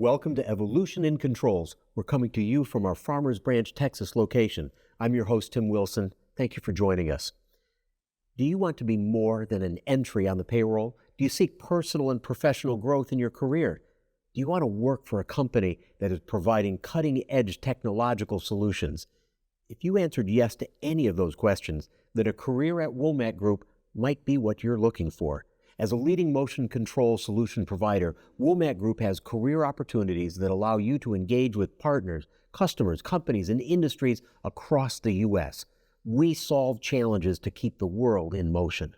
Welcome to Evolution in Controls. We're coming to you from our Farmers Branch, Texas location. I'm your host, Tim Wilson. Thank you for joining us. Do you want to be more than an entry on the payroll? Do you seek personal and professional growth in your career? Do you want to work for a company that is providing cutting-edge technological solutions? If you answered yes to any of those questions, then a career at Womack Group might be what you're looking for. As a leading motion control solution provider, Womack Group has career opportunities that allow you to engage with partners, customers, companies, and industries across the U.S. We solve challenges to keep the world in motion.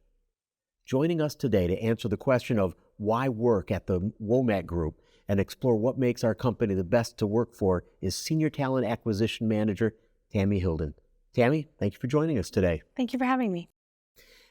Joining us today to answer the question of why work at the Womack Group and explore what makes our company the best to work for is Senior Talent Acquisition Manager Tami Hilden. Tami, thank you for joining us today. Thank you for having me.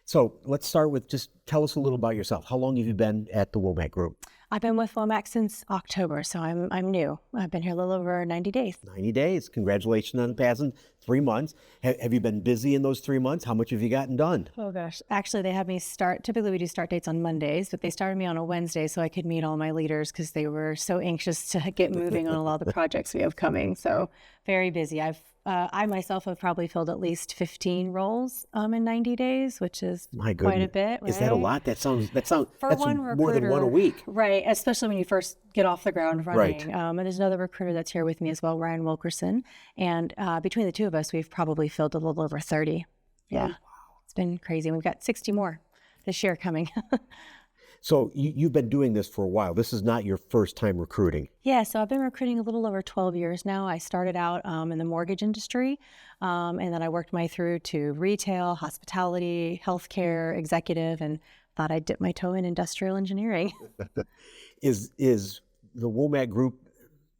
So let's start with just tell us a little about yourself. How long have you been at the Womack Group? I've been with Womack since October, so I'm new. I've been here a little over 90 days. 90 days. Congratulations on passing 3 months. Have you been busy in those 3 months? How much have you gotten done? Oh gosh. Actually, they had me typically we do start dates on Mondays, but they started me on a Wednesday so I could meet all my leaders because they were so anxious to get moving on a lot of the projects we have coming. So very busy. I myself have probably filled at least 15 roles in 90 days, which is quite a bit. Right? Is that a lot? That sounds For that's one recruiter, more than one a week. Right, especially when you first get off the ground running. Right. And there's another recruiter that's here with me as well, Ryan Wilkerson. And between the two of us, we've probably filled a little over 30. Yeah, wow. It's been crazy. We've got 60 more this year coming. So you've been doing this for a while. This is not your first time recruiting. Yeah, so I've been recruiting a little over 12 years now. I started out in the mortgage industry, and then I worked my way through to retail, hospitality, healthcare, executive, and thought I'd dip my toe in industrial engineering. Is the Womack Group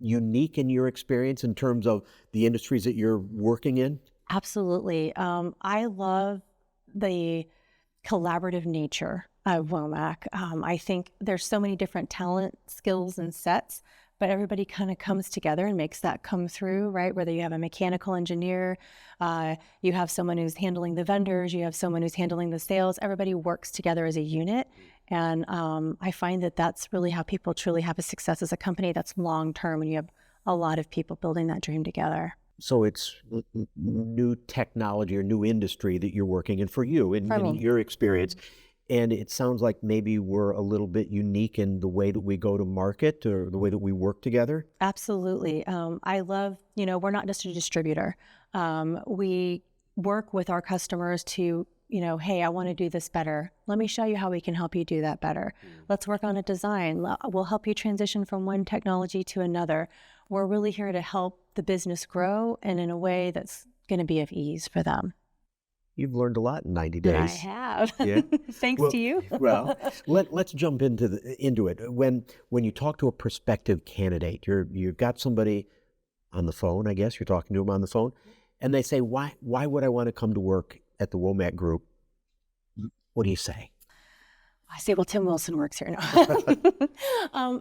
unique in your experience in terms of the industries that you're working in? Absolutely. I love the collaborative nature of Womack. I think there's so many different talent, skills, and sets, but everybody kind of comes together and makes that come through, right? Whether you have a mechanical engineer, you have someone who's handling the vendors, you have someone who's handling the sales, everybody works together as a unit. And I find that that's really how people truly have a success as a company that's long-term when you have a lot of people building that dream together. So it's new technology or new industry that you're working in for you in your experience. And it sounds like maybe we're a little bit unique in the way that we go to market or the way that we work together. Absolutely. I love, we're not just a distributor. We work with our customers to, hey, I want to do this better. Let me show you how we can help you do that better. Let's work on a design. We'll help you transition from one technology to another. We're really here to help the business grow and in a way that's going to be of ease for them. You've learned a lot in 90 days. I have. Yeah. Thanks to you. Well, let's jump into it. When you talk to a prospective candidate, you've got somebody on the phone, I guess, you're talking to them on the phone, and they say, why would I want to come to work at the Womack Group? What do you say? I say, well, Tim Wilson works here now.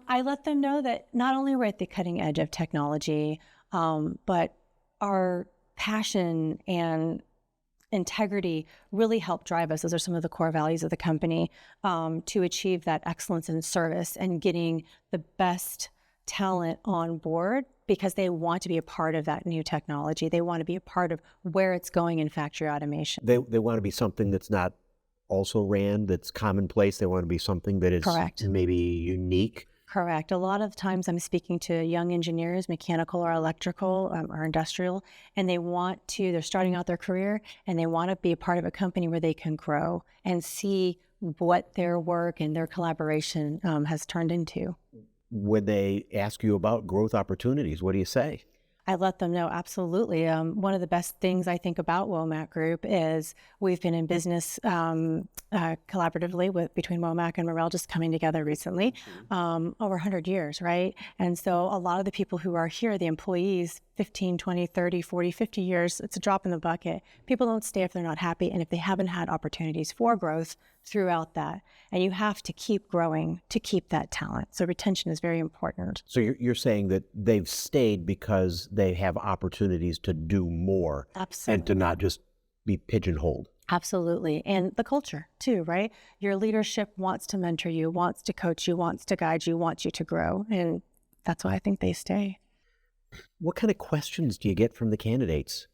I let them know that not only we're at the cutting edge of technology, but our passion and integrity really help drive us. Those are some of the core values of the company, to achieve that excellence in service and getting the best talent on board because they want to be a part of that new technology. They want to be a part of where it's going in factory automation. They want to be something that's not also ran, that's commonplace. They want to be something that is Correct. Maybe unique. Correct. A lot of times I'm speaking to young engineers, mechanical or electrical or industrial, and they're starting out their career and they want to be a part of a company where they can grow and see what their work and their collaboration has turned into. When they ask you about growth opportunities, what do you say? I let them know, absolutely. One of the best things I think about Womack Group is we've been in business collaboratively between Womack and Morel, just coming together recently, over 100 years, right? And so a lot of the people who are here, the employees, 15, 20, 30, 40, 50 years, it's a drop in the bucket. People don't stay if they're not happy and if they haven't had opportunities for growth throughout that. And you have to keep growing to keep that talent. So retention is very important. So you're saying that they've stayed because they have opportunities to do more. Absolutely. And to not just be pigeonholed. Absolutely. And the culture too, right? Your leadership wants to mentor you, wants to coach you, wants to guide you, wants you to grow. And that's why I think they stay. What kind of questions do you get from the candidates?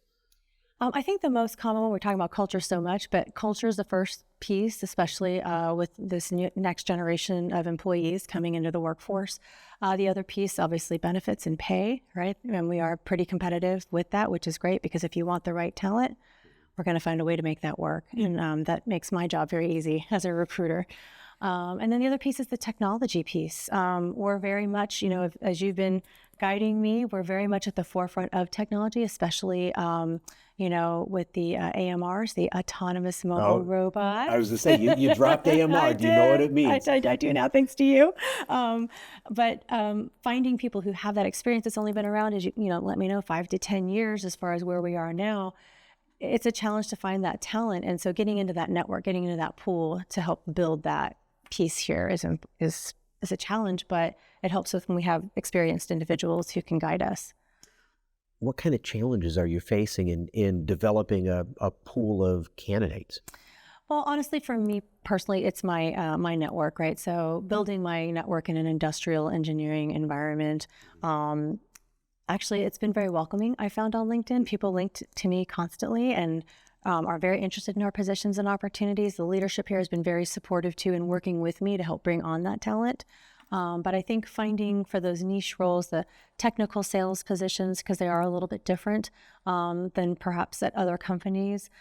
I think the most common one, we're talking about culture so much, but culture is the first piece, especially with this next generation of employees coming into the workforce. The other piece, obviously, benefits and pay, right? And we are pretty competitive with that, which is great because if you want the right talent, we're going to find a way to make that work. And that makes my job very easy as a recruiter. And then the other piece is the technology piece. We're very much, as you've been guiding me, we're very much at the forefront of technology, especially, with the AMRs, the autonomous mobile robots. I was going to say, you dropped AMR. Do you know what it means? I do now, thanks to you. But finding people who have that experience that's only been around, as let me know, 5 to 10 years as far as where we are now, it's a challenge to find that talent. And so getting into that network, getting into that pool to help build that piece here is a challenge, but it helps us when we have experienced individuals who can guide us. What kind of challenges are you facing in developing a pool of candidates? Well, honestly, for me personally, it's my my network, right? So building my network in an industrial engineering environment. Actually, it's been very welcoming. I found on LinkedIn, people linked to me constantly and are very interested in our positions and opportunities. The leadership here has been very supportive too in working with me to help bring on that talent. But I think finding for those niche roles, the technical sales positions, because they are a little bit different than perhaps at other companies,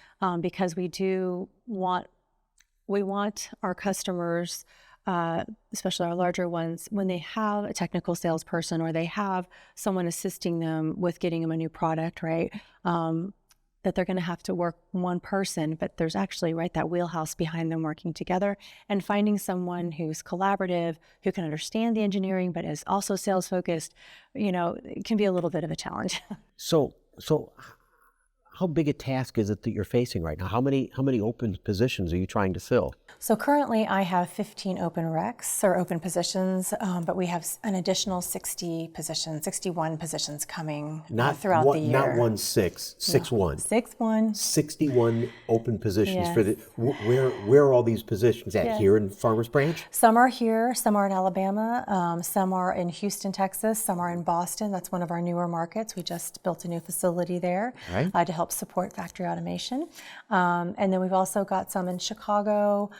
because we want our customers, especially our larger ones, when they have a technical salesperson or they have someone assisting them with getting them a new product, right? That they're going to have to work one person, but there's actually that wheelhouse behind them working together, and finding someone who's collaborative, who can understand the engineering, but is also sales focused, it can be a little bit of a challenge. So how big a task is it that you're facing right now? How many open positions are you trying to fill? So currently I have 15 open recs or open positions, but we have an additional 61 positions coming throughout the year. Not 61. 61 open positions. Yes. For the where are all these positions at? Yes. Here in Farmers Branch? Some are here, some are in Alabama, some are in Houston, Texas, some are in Boston. That's one of our newer markets. We just built a new facility there to help support factory automation. And then we've also got some in Chicago.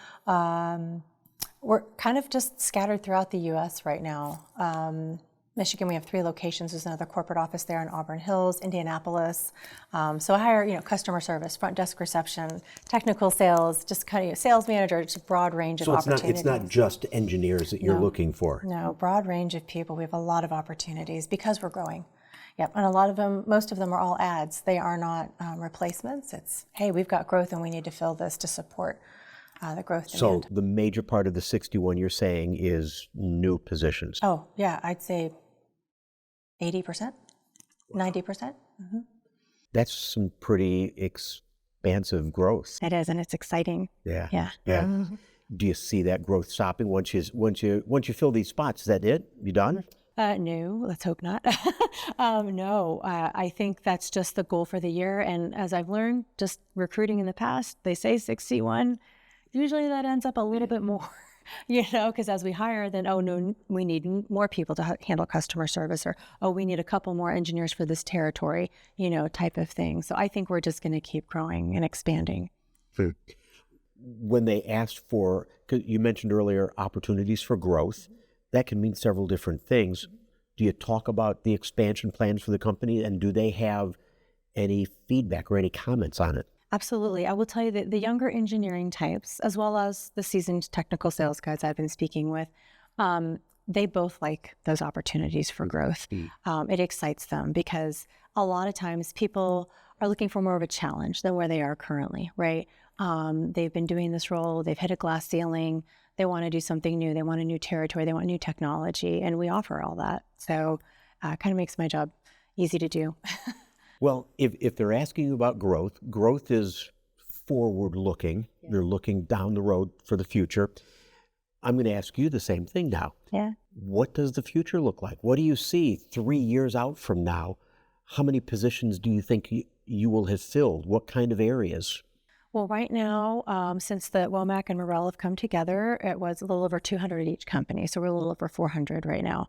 We're kind of just scattered throughout the U.S. right now. Michigan, we have 3 locations. There's another corporate office there in Auburn Hills, Indianapolis. So I hire, customer service, front desk reception, technical sales, just kind of sales manager, just a broad range of opportunities. So it's not just engineers that you're looking for? No, broad range of people. We have a lot of opportunities because we're growing. Yep, and a lot of them, most of them are all ads. They are not replacements. It's, hey, we've got growth and we need to fill this to support the growth demand. So the major part of the 61 you're saying is new positions? Oh, yeah, I'd say 80%, 90%. Mm-hmm. That's some pretty expansive growth. It is, and it's exciting. Yeah. Yeah. Mm-hmm. Do you see that growth stopping once you fill these spots? Is that it? You done? No, let's hope not. No, I think that's just the goal for the year. And as I've learned, just recruiting in the past, they say 61. Usually that ends up a little bit more, because as we hire, then, oh, no, we need more people to handle customer service, or, oh, we need a couple more engineers for this territory, type of thing. So I think we're just going to keep growing and expanding. When they asked for, 'cause you mentioned earlier, opportunities for growth, that can mean several different things. Do you talk about the expansion plans for the company, and do they have any feedback or any comments on it? Absolutely. I will tell you that the younger engineering types, as well as the seasoned technical sales guys I've been speaking with, they both like those opportunities for growth. It excites them because a lot of times people are looking for more of a challenge than where they are currently, right? They've been doing this role, they've hit a glass ceiling, they want to do something new, they want a new territory, they want new technology, and we offer all that. So it kind of makes my job easy to do. Well, if they're asking you about growth is forward-looking. Yeah. They're looking down the road for the future. I'm going to ask you the same thing now. Yeah. What does the future look like? What do you see 3 years out from now? How many positions do you think you will have filled? What kind of areas? Well, right now, since the Womack and Morel have come together, it was a little over 200 at each company. So we're a little over 400 right now.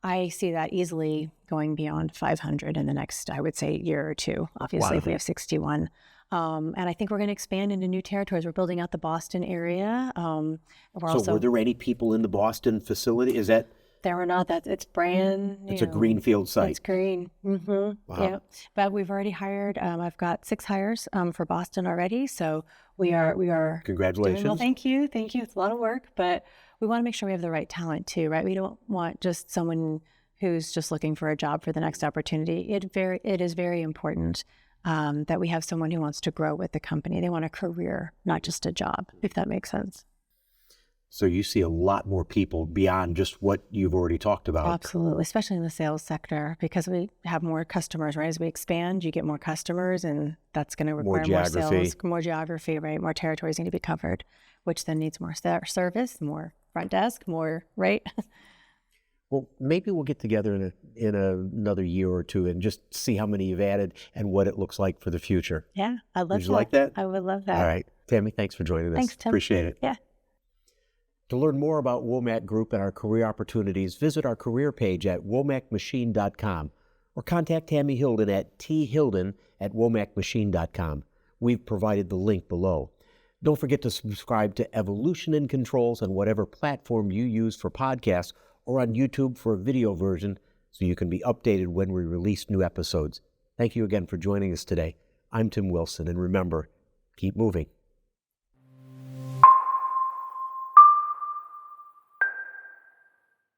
I see that easily going beyond 500 in the next, I would say, year or two. Obviously, if we have 61. And I think we're going to expand into new territories. We're building out the Boston area. Were there any people in the Boston facility? Is that? There were not. It's brand new. It's a greenfield site. It's green. Mm-hmm. Wow. Yeah. But we've already hired. I've got 6 hires for Boston already. So we are. Congratulations. Well, thank you. Thank you. It's a lot of work, but we want to make sure we have the right talent too, right? We don't want just someone who's just looking for a job for the next opportunity. It is very important that we have someone who wants to grow with the company. They want a career, not just a job, if that makes sense. So you see a lot more people beyond just what you've already talked about. Absolutely, especially in the sales sector, because we have more customers, right? As we expand, you get more customers, and that's going to require more sales, more geography, right? More territories need to be covered, which then needs more service, more front desk, more, right? Well, maybe we'll get together in another year or two and just see how many you've added and what it looks like for the future. Yeah, I'd love that. Would you like that? I would love that. All right. Tami, thanks for joining us. Thanks, Tim. Appreciate it. Yeah. To learn more about Womack Group and our career opportunities, visit our career page at womackmachine.com or contact Tami Hilden at thehilden@womackmachine.com. We've provided the link below. Don't forget to subscribe to Evolution in Controls on whatever platform you use for podcasts or on YouTube for a video version so you can be updated when we release new episodes. Thank you again for joining us today. I'm Tim Wilson, and remember, keep moving.